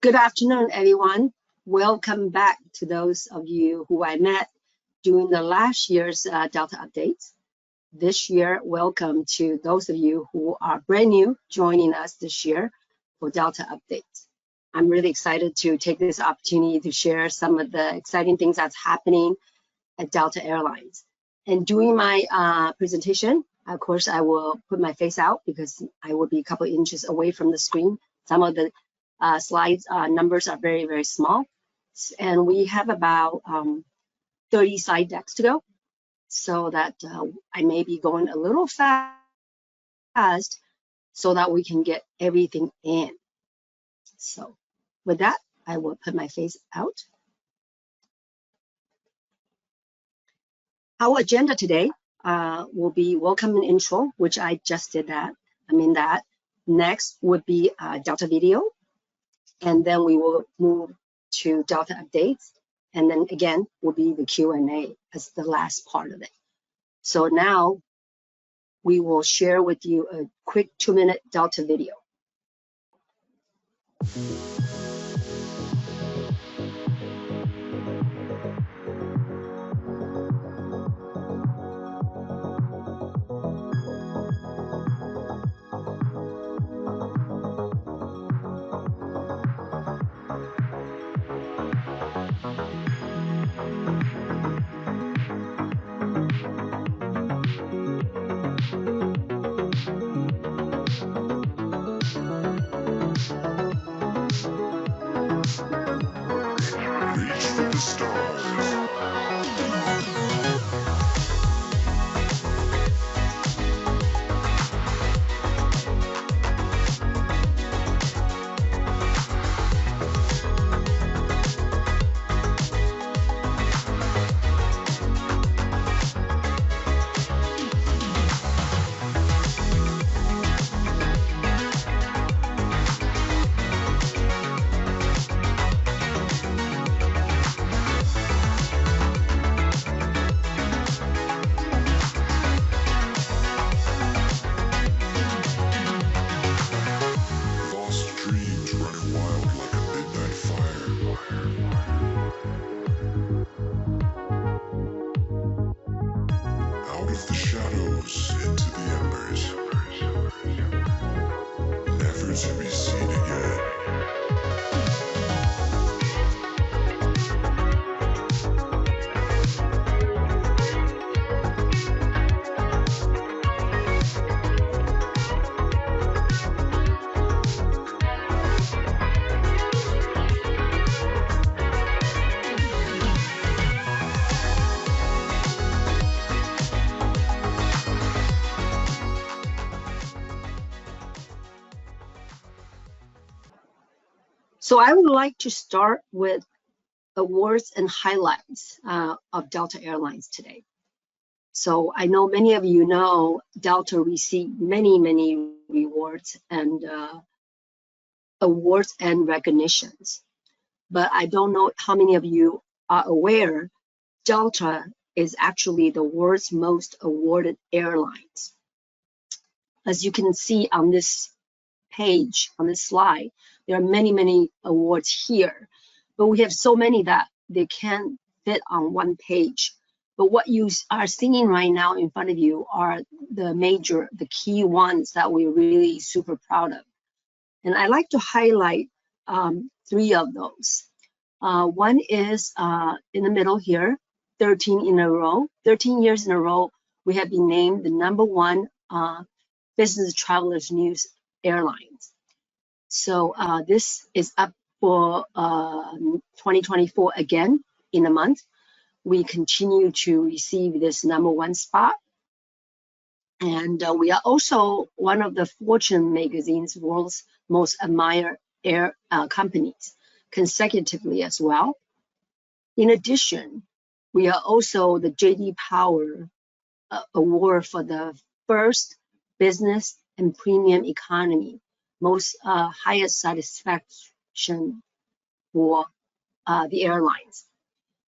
Good afternoon, everyone. Welcome back to those of you who I met during the last year's Delta updates. This year, welcome to those of you who are brand new joining us this year for Delta updates. I'm really excited to take this opportunity to share some of the exciting things that's happening at Delta Airlines. And during my presentation, of course, I will put my face out because I will be a couple inches away from the screen. Some of the slides numbers are very, very small. And we have about 30 slide decks to go. So that I may be going a little fast so that we can get everything in. So with that, I will put my face out. Our agenda today will be welcome and intro, which I just did that. Next would be Delta video. And then we will move to Delta updates. And then again, will be the Q&A as the last part of it. So now we will share with you a quick 2-minute Delta video. So I would like to start with awards and highlights of Delta Airlines today. So I know many of you know Delta received many rewards and awards and recognitions. But I don't know how many of you are aware Delta is actually the world's most awarded airlines. As you can see on this page, on this slide, there are many awards here, but we have so many that they can't fit on one page. But what you are seeing right now in front of you are the key ones that we're really super proud of. And I like to highlight 3 of those. One is in the middle here, 13 years in a row, we have been named the #1 Business Travelers News Airlines. So this is up for 2024 again in a month. We continue to receive this #1 spot. And we are also one of the Fortune magazine's world's most admired air companies consecutively as well. In addition, we are also the J.D. Power Award for the first business and premium economy, most highest satisfaction for the airlines.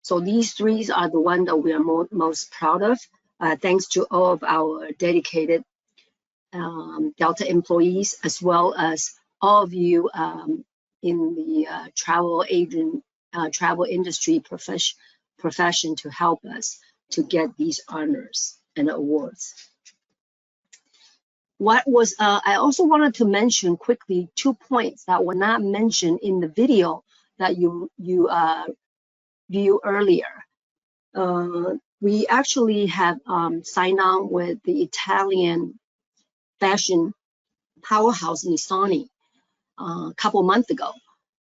So these 3 are the ones that we are most proud of, thanks to all of our dedicated Delta employees, as well as all of you in the travel industry profession to help us to get these honors and awards. I also wanted to mention quickly 2 points that were not mentioned in the video that you viewed earlier. We actually have signed on with the Italian fashion powerhouse Missoni a couple months ago.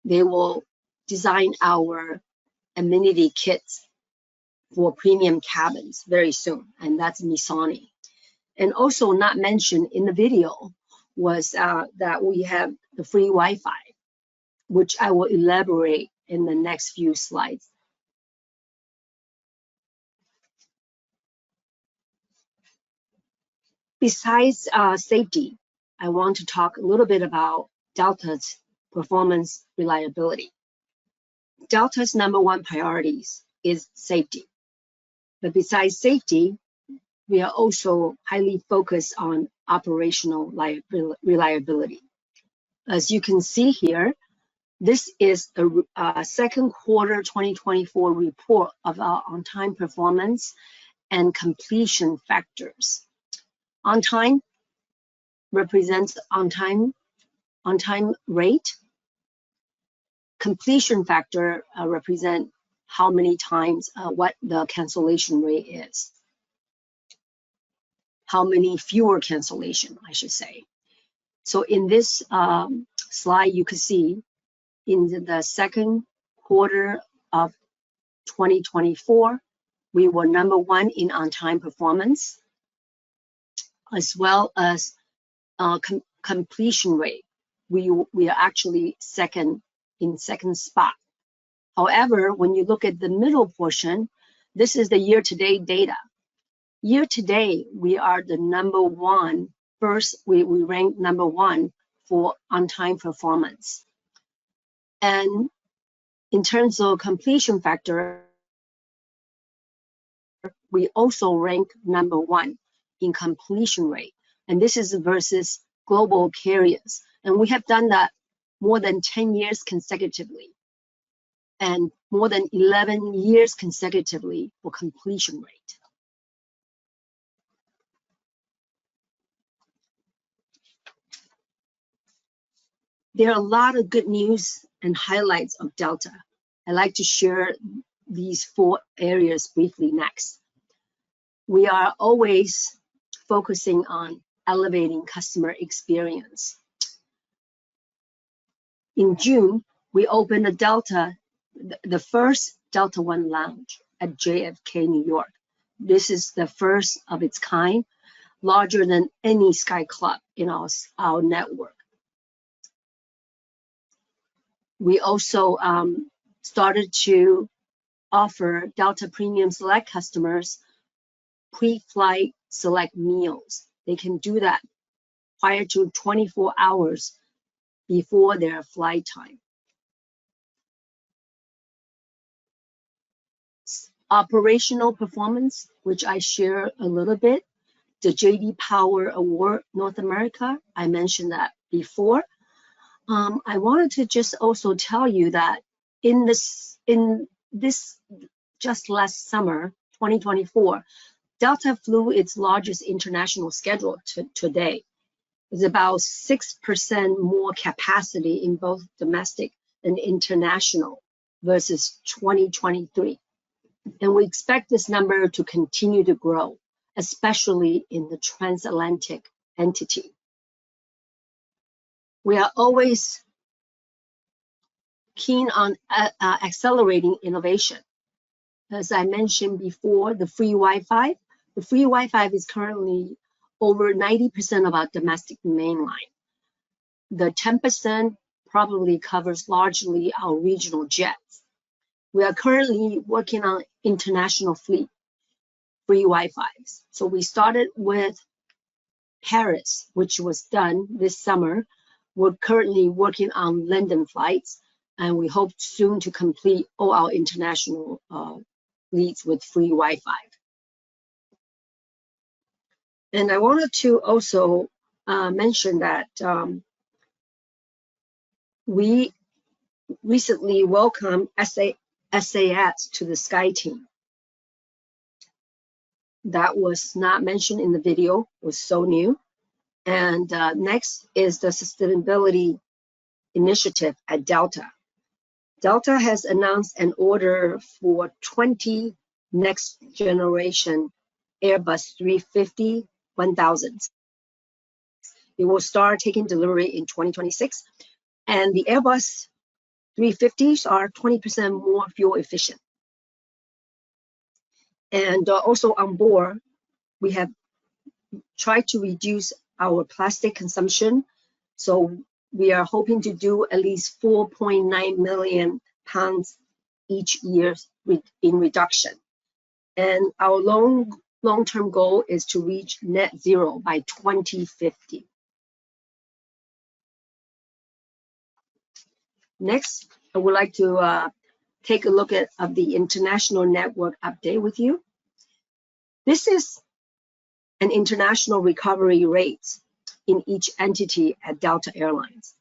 They will design our amenity kits for premium cabins very soon, and that's Missoni. And also not mentioned in the video was that we have the free Wi-Fi, which I will elaborate in the next few slides. Besides safety, I want to talk a little bit about Delta's performance reliability. Delta's #1 priorities is safety. But besides safety, we are also highly focused on operational reliability. As you can see here, this is a second quarter 2024 report of our on-time performance and completion factors. On-time represents on-time rate. Completion factor represent how many times, what the cancellation rate is. How many fewer cancellation, I should say. So in this slide, you can see in the second quarter of 2024, we were #1 in on-time performance, as well as completion rate. We are actually second spot. However, when you look at the middle portion, this is the year-to-date data. Year-to-date, we are the #1. First, we ranked #1 for on-time performance. And in terms of completion factor, we also rank #1 in completion rate. And this is versus global carriers. And we have done that more than 10 years consecutively, and more than 11 years consecutively for completion rate. There are a lot of good news and highlights of Delta. I'd like to share these 4 areas briefly next. We are always focusing on elevating customer experience. In June, we opened the first Delta One lounge at JFK, New York. This is the first of its kind, larger than any Sky Club in our network. We also started to offer Delta Premium Select customers pre-flight select meals. They can do that prior to 24 hours before their flight time. Operational performance, which I share a little bit, the J.D. Power Award North America, I mentioned that before. I wanted to just also tell you that in this just last summer, 2024, Delta flew its largest international schedule today. It's about 6% more capacity in both domestic and international versus 2023. And we expect this number to continue to grow, especially in the transatlantic entity. We are always keen on accelerating innovation. As I mentioned before, the free Wi-Fi. The free Wi-Fi is currently over 90% of our domestic mainline. The 10% probably covers largely our regional jets. We are currently working on international fleet free Wi-Fis. So we started with Paris, which was done this summer. We're currently working on London flights, and we hope soon to complete all our international fleets with free Wi-Fi. And I wanted to also mention that we recently welcomed SAS to the Sky team. That was not mentioned in the video, was so new. And next is the sustainability initiative at Delta. Delta has announced an order for 20 next generation Airbus 350-1000s. It will start taking delivery in 2026. And the Airbus 350s are 20% more fuel efficient. And also on board, we have tried to reduce our plastic consumption. So we are hoping to do at least 4.9 million pounds each year in reduction. And our long-term goal is to reach net zero by 2050. Next, I would like to take a look at the international network update with you. This is an international recovery rate in each entity at Delta Airlines.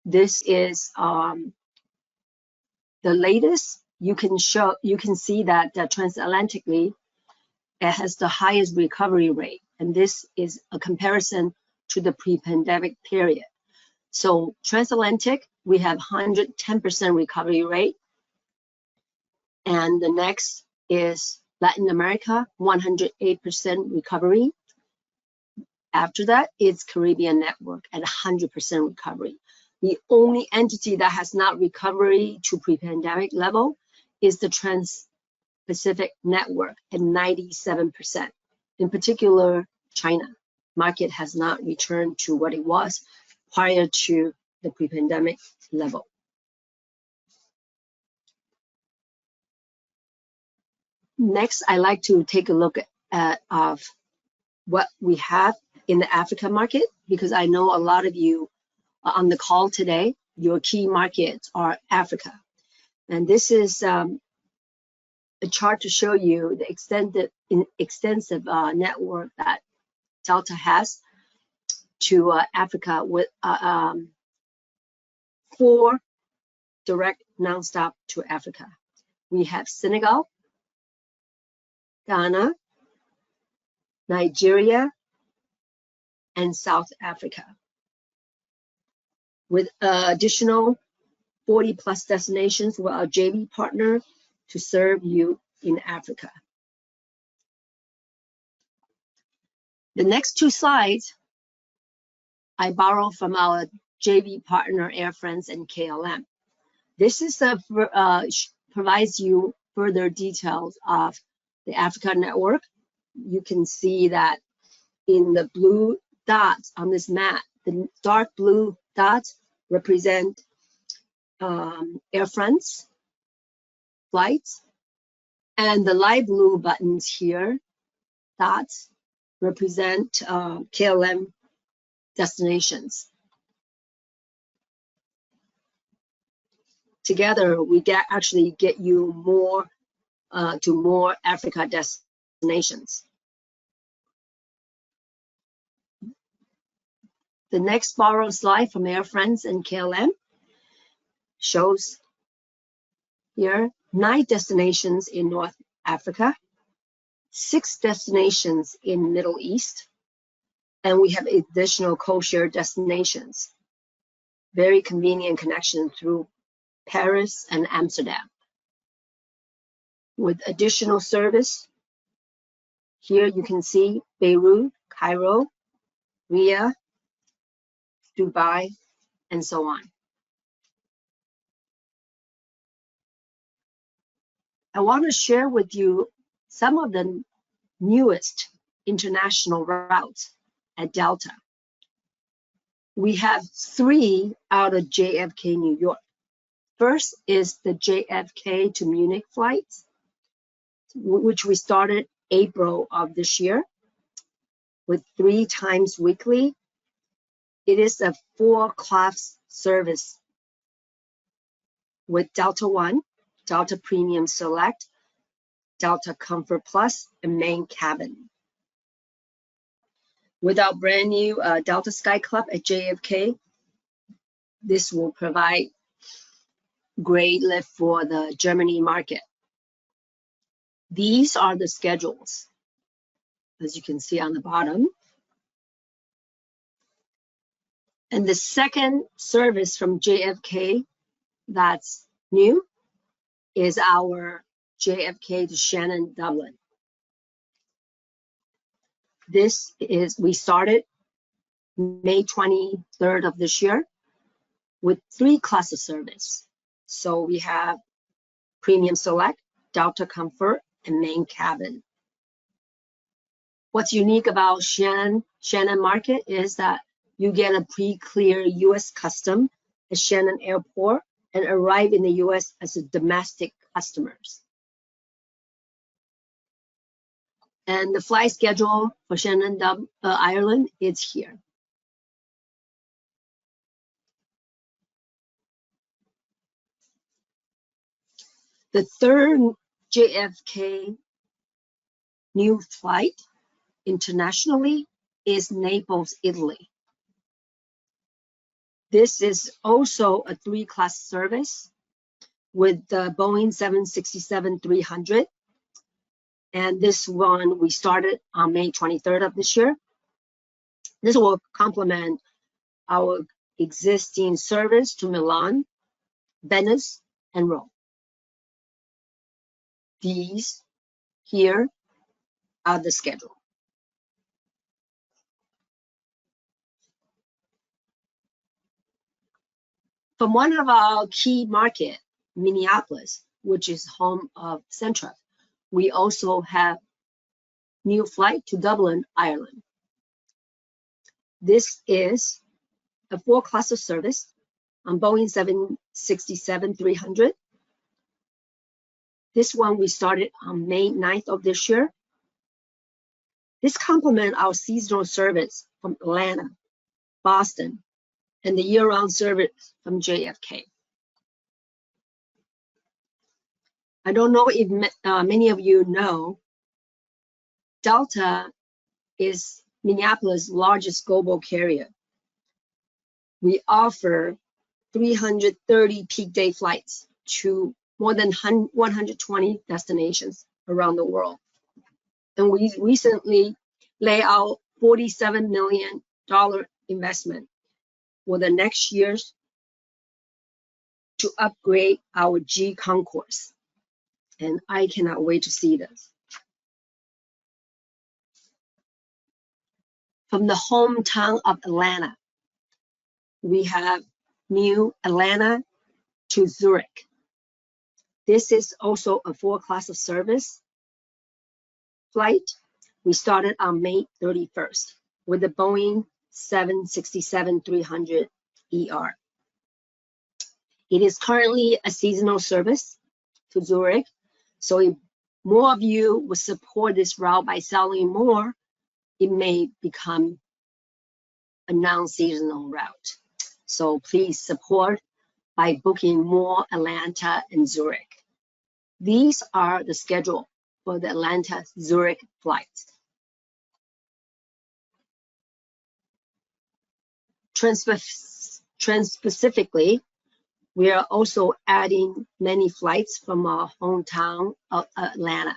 This is the latest. You can see that transatlantically it has the highest recovery rate, and this is a comparison to the pre-pandemic period. So transatlantic, we have 110% recovery rate, and the next is Latin America, 108% recovery. After that, it's Caribbean network at 100% recovery. The only entity that has not recovered to pre-pandemic level is the Trans-Pacific network at 97%. In particular, China market has not returned to what it was prior to the pre-pandemic level. Next, I'd like to take a look at what we have in the Africa market, because I know a lot of you on the call today, your key markets are Africa. And this is a chart to show you the extensive network that Delta has to Africa with 4 direct nonstop to Africa. We have Senegal, Ghana, Nigeria, and South Africa, with additional 40+ destinations with our JV partner to serve you in Africa. The next 2 slides I borrow from our JV partner Air France and KLM. This is provides you further details of the Africa network. You can see that in the blue dots on this map, the dark blue dots represent Air France flights, and the light blue buttons here, dots, represent KLM destinations. Together, we actually get you more to more Africa destinations. The next borrowed slide from Air France and KLM shows here 9 destinations in North Africa, 6 destinations in Middle East, and we have additional co-share destinations. Very convenient connection through Paris and Amsterdam. With additional service, here you can see Beirut, Cairo, Riyadh, Dubai, and so on. I want to share with you some of the newest international routes at Delta. We have 3 out of JFK, New York. First is the JFK to Munich flights, which we started April of this year with 3 times weekly. It is a 4-class service with Delta One, Delta Premium Select, Delta Comfort Plus, and main cabin. With our brand new Delta Sky Club at JFK, this will provide great lift for the Germany market. These are the schedules, as you can see on the bottom. And the second service from JFK that's new is our JFK to Shannon Dublin. We started May 23rd of this year with 3 classes service. So we have Premium Select, Delta Comfort, and Main Cabin. What's unique about Shannon Market is that you get a pre-clear U.S. custom at Shannon Airport and arrive in the U.S. as a domestic customers. And the flight schedule for Shannon, Ireland is here. The third JFK new flight internationally is Naples, Italy. This is also a 3-class service with the Boeing 767-300. And this one we started on May 23rd of this year. This will complement our existing service to Milan, Venice, and Rome. These here are the schedule. From one of our key market, Minneapolis, which is home of Centrav, we also have new flight to Dublin, Ireland. This is a 4-class of service on Boeing 767-300. This one we started on May 9th of this year. This complements our seasonal service from Atlanta, Boston, and the year-round service from JFK. I don't know if many of you know, Delta is Minneapolis' largest global carrier. We offer 330 peak day flights to more than 120 destinations around the world. And we recently laid out $47 million investment for the next years to upgrade our G concourse. And I cannot wait to see this. From the hometown of Atlanta, we have new Atlanta to Zurich. This is also a 4-class of service flight. We started on May 31st with the Boeing 767-300ER. It is currently a seasonal service to Zurich. So if more of you would support this route by selling more, it may become a non-seasonal route. So please support by booking more Atlanta and Zurich. These are the schedule for the Atlanta-Zurich flights. Trans-Pacifically, we are also adding many flights from our hometown of Atlanta.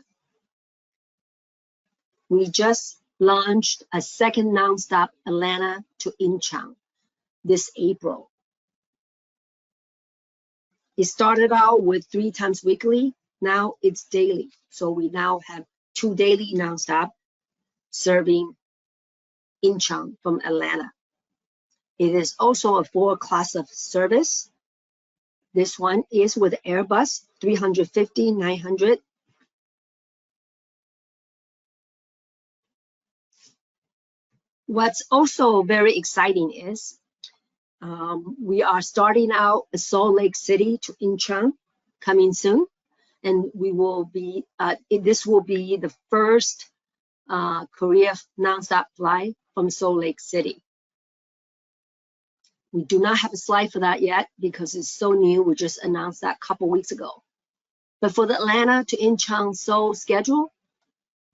We just launched a second nonstop Atlanta to Incheon this April. It started out with 3 times weekly. Now it's daily. So we now have 2 daily nonstop serving Incheon from Atlanta. It is also a 4-class of service. This one is with Airbus 350-900. What's also very exciting is we are starting out Salt Lake City to Incheon coming soon, and we will be this will be the first Korea nonstop flight from Salt Lake City. We do not have a slide for that yet because it's so new. We just announced that a couple weeks ago. But for the Atlanta to Incheon Seoul schedule,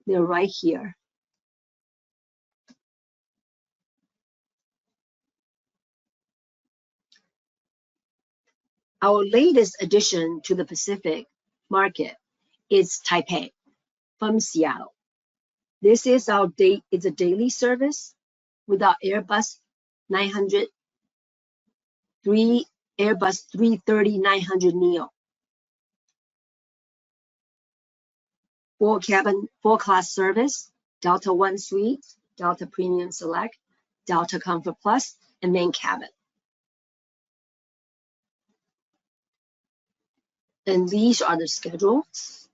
they're right here. Our latest addition to the Pacific market is Taipei from Seattle. This is it's a daily service with our Airbus 900, Airbus 330-900 Neo. 4-class service, Delta One Suite, Delta Premium Select, Delta Comfort Plus, and main cabin. And these are the schedules.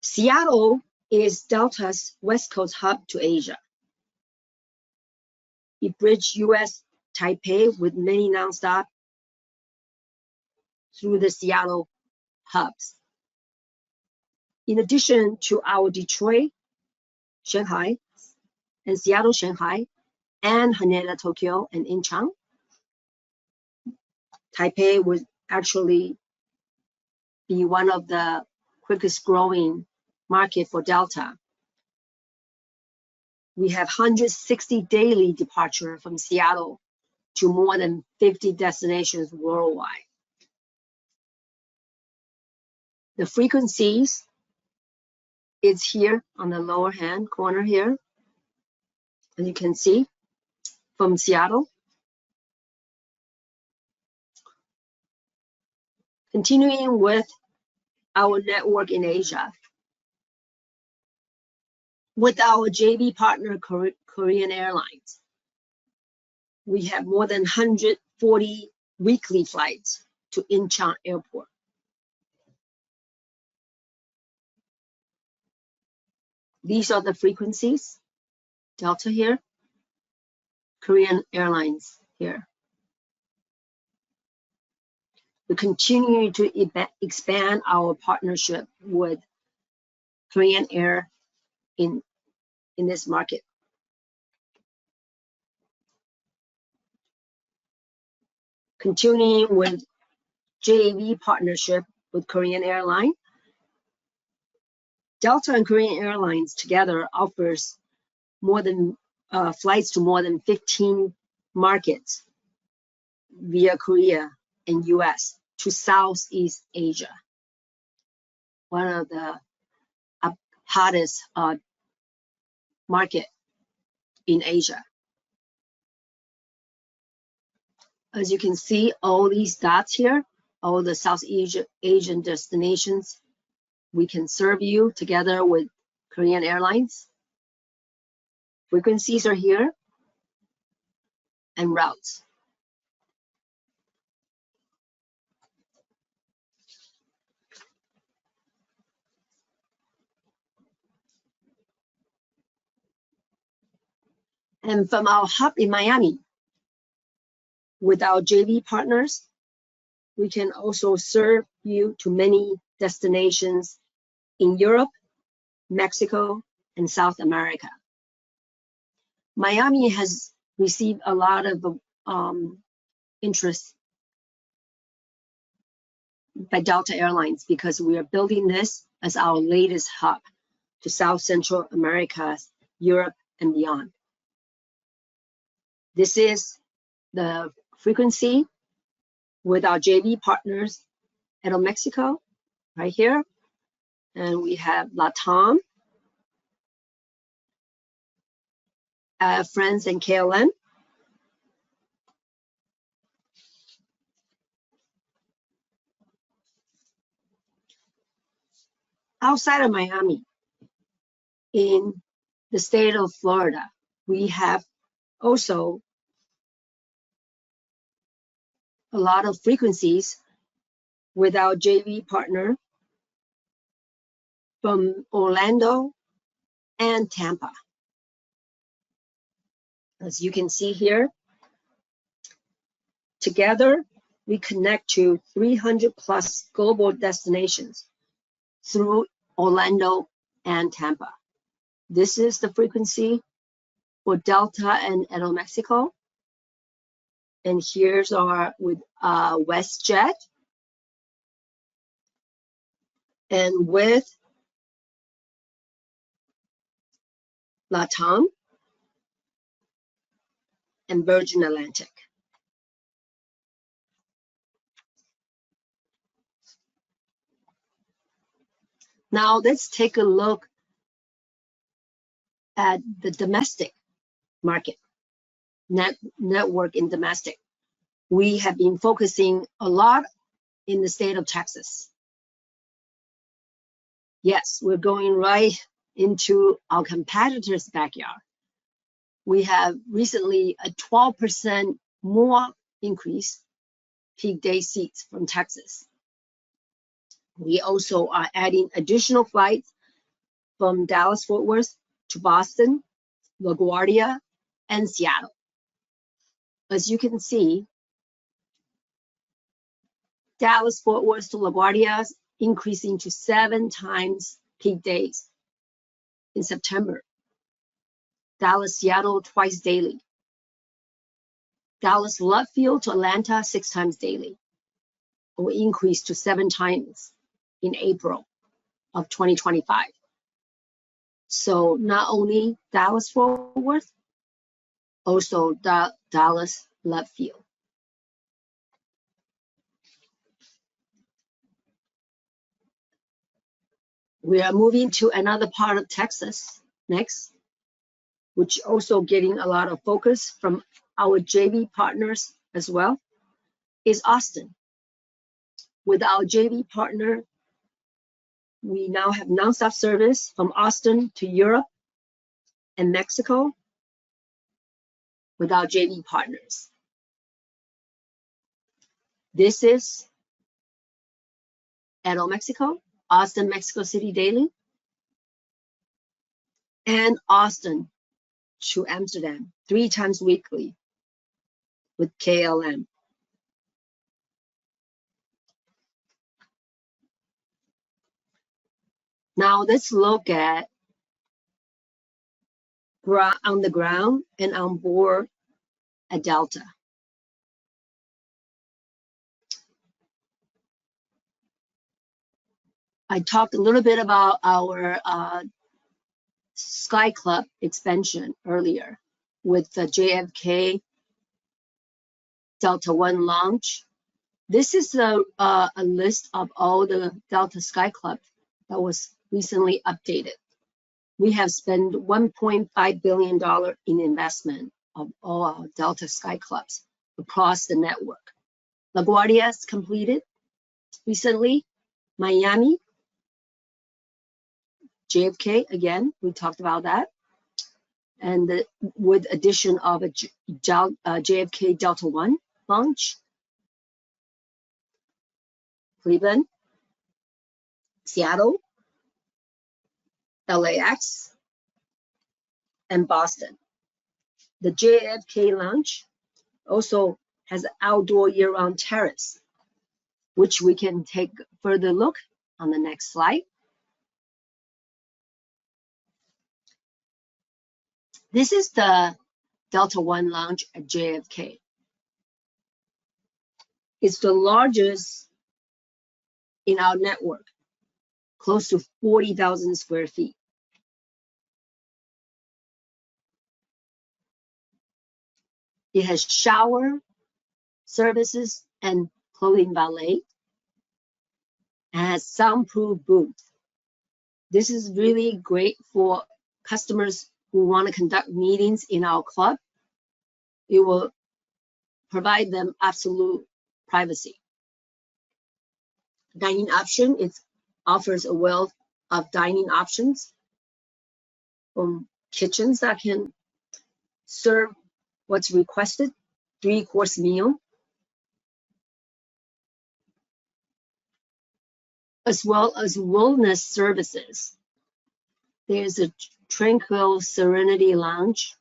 Seattle is Delta's West Coast hub to Asia. It bridges US Taipei with many nonstop through the Seattle hubs. In addition to our Detroit, Shanghai, and Seattle, Shanghai, and Haneda, Tokyo, and Incheon, Taipei would actually be one of the quickest growing market for Delta. We have 160 daily departure from Seattle to more than 50 destinations worldwide. The frequencies is here on the lower hand corner here. And you can see from Seattle. Continuing with our network in Asia. With our JV partner, Korean Airlines, we have more than 140 weekly flights to Incheon Airport. These are the frequencies. Delta here, Korean Airlines here. We continue to expand our partnership with Korean Air in this market. Continuing with JV partnership with Korean Airlines, Delta and Korean Airlines together offers more than flights to more than 15 markets via Korea and US to Southeast Asia, one of the hottest market in Asia. As you can see, all these dots here, all the Southeast Asian destinations, we can serve you together with Korean Airlines. Frequencies are here and routes. And from our hub in Miami, with our JV partners, we can also serve you to many destinations in Europe, Mexico, and South America. Miami has received a lot of interest by Delta Airlines because we are building this as our latest hub to South Central America, Europe, and beyond. This is the frequency with our JV partners, Aeromexico, right here. And we have LATAM, France and KLM. Outside of Miami, in the state of Florida, we have also a lot of frequencies with our JV partner from Orlando and Tampa. As you can see here, together we connect to 300 plus global destinations through Orlando and Tampa. This is the frequency for Delta and Aeromexico. And here's our with WestJet. And with LATAM, and Virgin Atlantic. Now let's take a look at the domestic market, network in domestic. We have been focusing a lot in the state of Texas. Yes, we're going right into our competitors' backyard. We have recently a 12% more increase peak day seats from Texas. We also are adding additional flights from Dallas-Fort Worth to Boston, LaGuardia, and Seattle. As you can see, Dallas-Fort Worth to LaGuardia is increasing to 7 times peak days in September. Dallas-Seattle twice daily. Dallas-Love Field to Atlanta 6 times daily, will increase to 7 times in April of 2025. So not only Dallas-Fort Worth, also Dallas-Love Field. We are moving to another part of Texas next, which also getting a lot of focus from our JV partners as well, is Austin. With our JV partner, we now have nonstop service from Austin to Europe and Mexico with our JV partners. This is Aeromexico, Austin, Mexico City daily, and Austin to Amsterdam 3 times weekly with KLM. Now let's look at on the ground and on board at Delta. I talked a little bit about our Sky Club expansion earlier with the JFK Delta One launch. This is a list of all the Delta Sky Club that was recently updated. We have spent $1.5 billion in investment of all our Delta Sky Clubs across the network. LaGuardia is completed recently. Miami, JFK, again, we talked about that. And with addition of a JFK Delta One launch. Cleveland, Seattle, LAX, and Boston. The JFK launch also has an outdoor year-round terrace, which we can take a further look on the next slide. This is the Delta One lounge at JFK. It's the largest in our network, close to 40,000 square feet. It has shower services and clothing valet, and has soundproof booth. This is really great for customers who want to conduct meetings in our club. It will provide them absolute privacy. Dining option, it offers a wealth of dining options from kitchens that can serve what's requested, 3-course meal, as well as wellness services. There's a Tranquil Serenity Lounge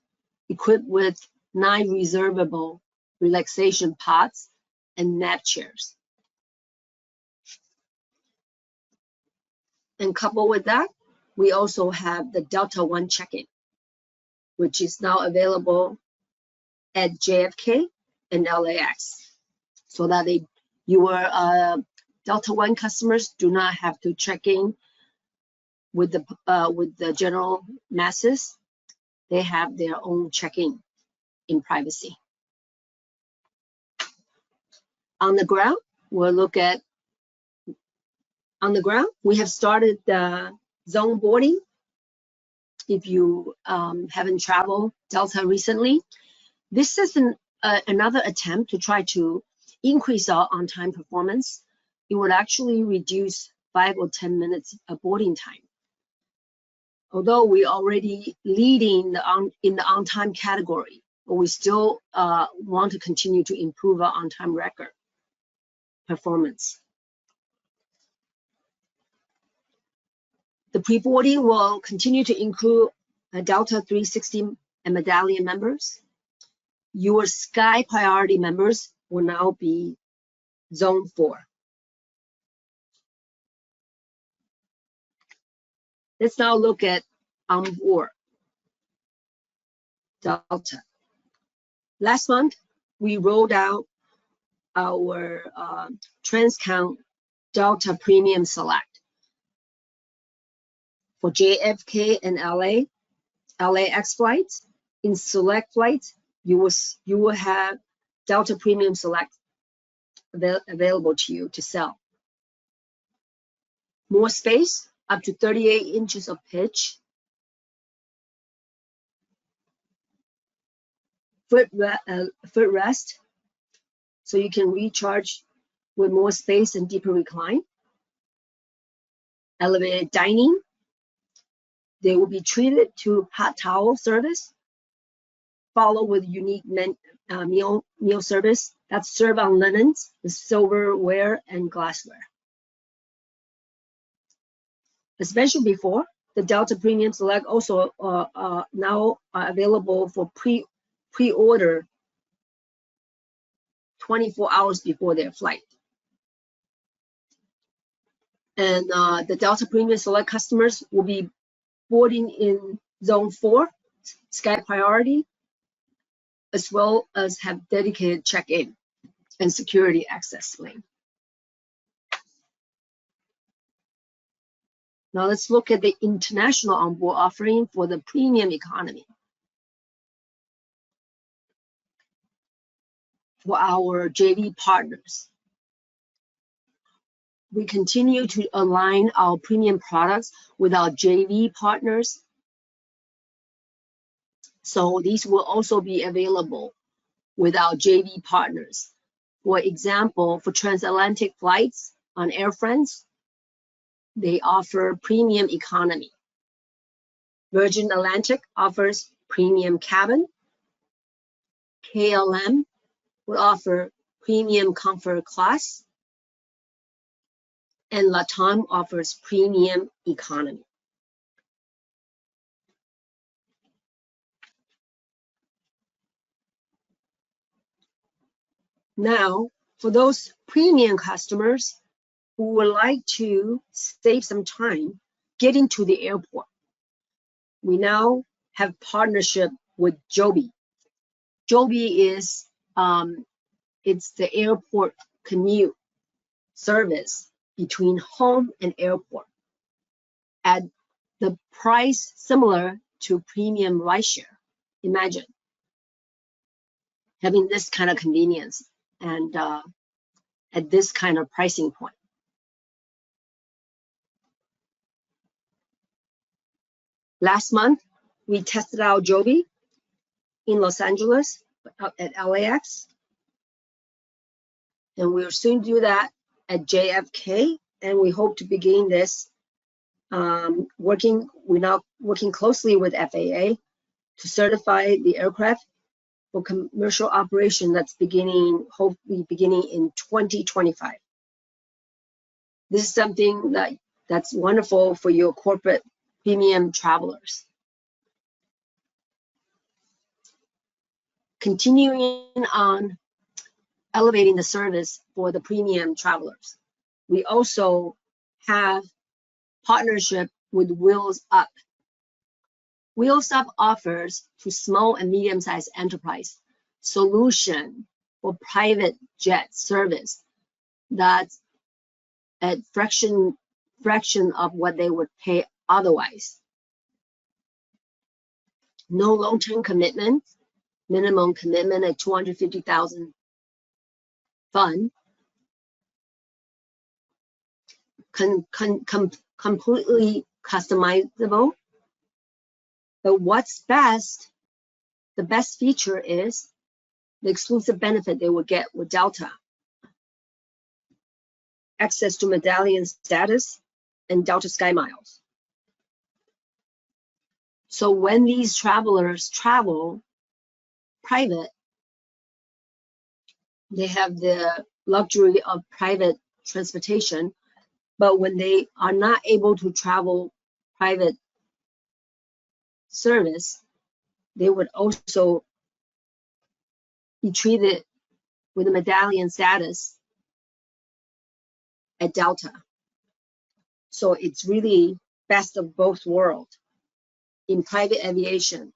equipped with 9 reservable relaxation pods and nap chairs. And coupled with that, we also have the Delta One check-in, which is now available at JFK and LAX, so that your Delta One customers do not have to check in with the general masses. They have their own check-in in privacy. On the ground, we'll look at on the ground. We have started the zone boarding. If you haven't traveled Delta recently, this is another attempt to try to increase our on-time performance. It would actually reduce 5 or 10 minutes of boarding time. Although we already leading in the on-time category, but we still want to continue to improve our on-time record performance. The pre-boarding will continue to include Delta 360 and Medallion members. Your Sky Priority members will now be Zone 4. Let's now look at onboard Delta. Last month, we rolled out our Transcount Delta Premium Select. For JFK and LAX flights, in select flights, you will have Delta Premium Select available to you to sell. More space, up to 38 inches of pitch. Footrest, so you can recharge with more space and deeper recline. Elevated dining. They will be treated to hot towel service, followed with unique meal service that's served on linens, with silverware and glassware. As mentioned before, the Delta Premium Select also now are available for pre-order 24 hours before their flight. And the Delta Premium Select customers will be boarding in Zone 4, Sky Priority, as well as have dedicated check-in and security access lane. Now let's look at the international onboard offering for the premium economy. For our JV partners, we continue to align our premium products with our JV partners. So these will also be available with our JV partners. For example, for transatlantic flights on Air France, they offer premium economy. Virgin Atlantic offers premium cabin. KLM will offer premium comfort class. And LATAM offers premium economy. Now, for those premium customers who would like to save some time getting to the airport, we now have partnership with Joby. Joby is it's the airport commute service between home and airport at the price similar to premium rideshare. Imagine having this kind of convenience and at this kind of pricing point. Last month, we tested out Joby in Los Angeles at LAX, and we'll soon do that at JFK, and we hope to begin this we're now working closely with FAA to certify the aircraft for commercial operation that's hopefully beginning in 2025. This is something that's wonderful for your corporate premium travelers. Continuing on elevating the service for the premium travelers, we also have partnership with Wheels Up. Wheels Up offers to small and medium-sized enterprise solution for private jet service that's at fraction of what they would pay otherwise. No long-term commitment, minimum commitment at 250,000 fund, completely customizable. But what's best, the best feature is the exclusive benefit they will get with Delta. Access to medallion status and Delta Sky Miles. So when these travelers travel private, they have the luxury of private transportation, but when they are not able to travel private service, they would also be treated with a medallion status at Delta. So it's really best of both worlds in private aviation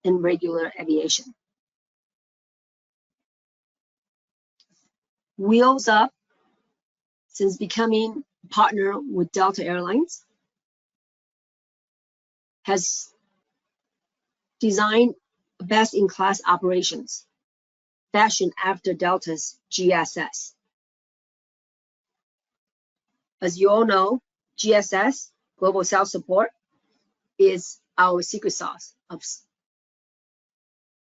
and regular aviation. Wheels Up, since becoming a partner with Delta Airlines, has designed best-in-class operations fashioned after Delta's GSS. As you all know, GSS, Global Sales Support, is our secret sauce of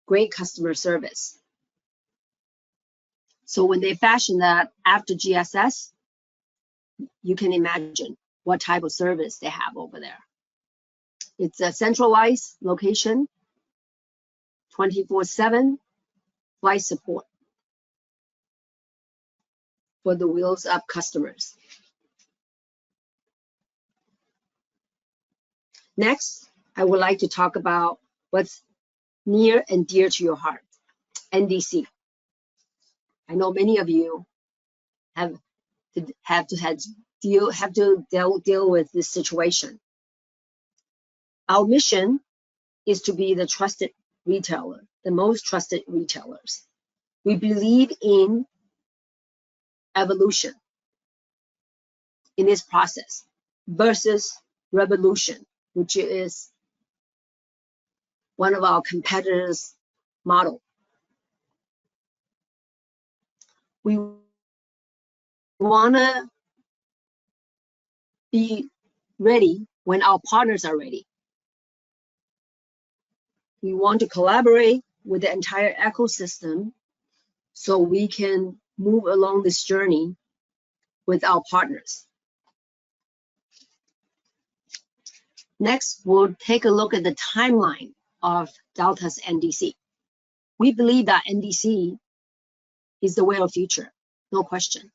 great customer service. So when they fashion that after GSS, you can imagine what type of service they have over there. It's a centralized location, 24/7 flight support for the Wheels Up customers. Next, I would like to talk about what's near and dear to your heart, NDC. I know many of you have to deal with this situation. Our mission is to be the trusted retailer, the most trusted retailers. We believe in evolution in this process versus revolution, which is one of our competitors' model. We want to be ready when our partners are ready. We want to collaborate with the entire ecosystem so we can move along this journey with our partners. Next, we'll take a look at the timeline of Delta's NDC. We believe that NDC is the way of the future, no question.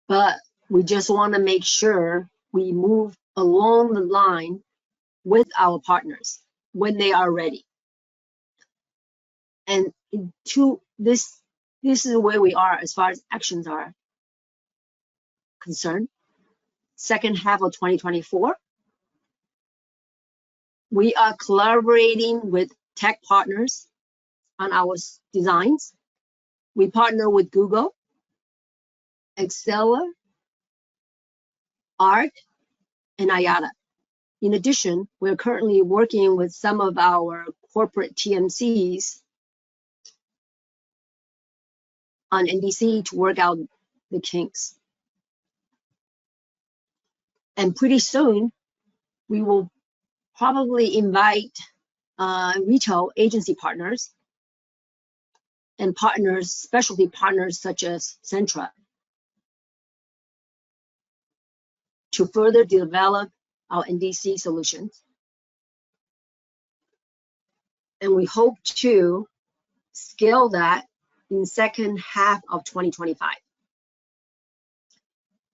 But we just want to make sure we move along the line with our partners when they are ready. And this is where we are as far as actions are concerned. Second half of 2024, we are collaborating with tech partners on our designs. We partner with Google, Excel, ARC, and IATA. In addition, we're currently working with some of our corporate TMCs on NDC to work out the kinks. And pretty soon, we will probably invite retail agency partners and partners, specialty partners such as Centrav, to further develop our NDC solutions. And we hope to scale that in second half of 2025.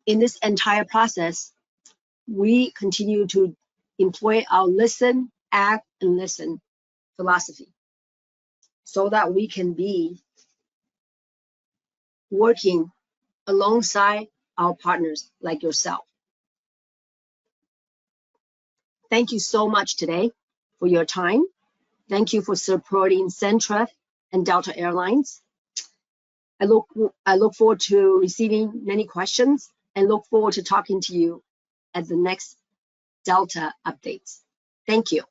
In this entire process, we continue to employ our listen, act, and listen philosophy so that we can be working alongside our partners like yourself. Thank you so much today for your time. Thank you for supporting Centrav and Delta Airlines. I look forward to receiving many questions and look forward to talking to you at the next Delta updates. Thank you.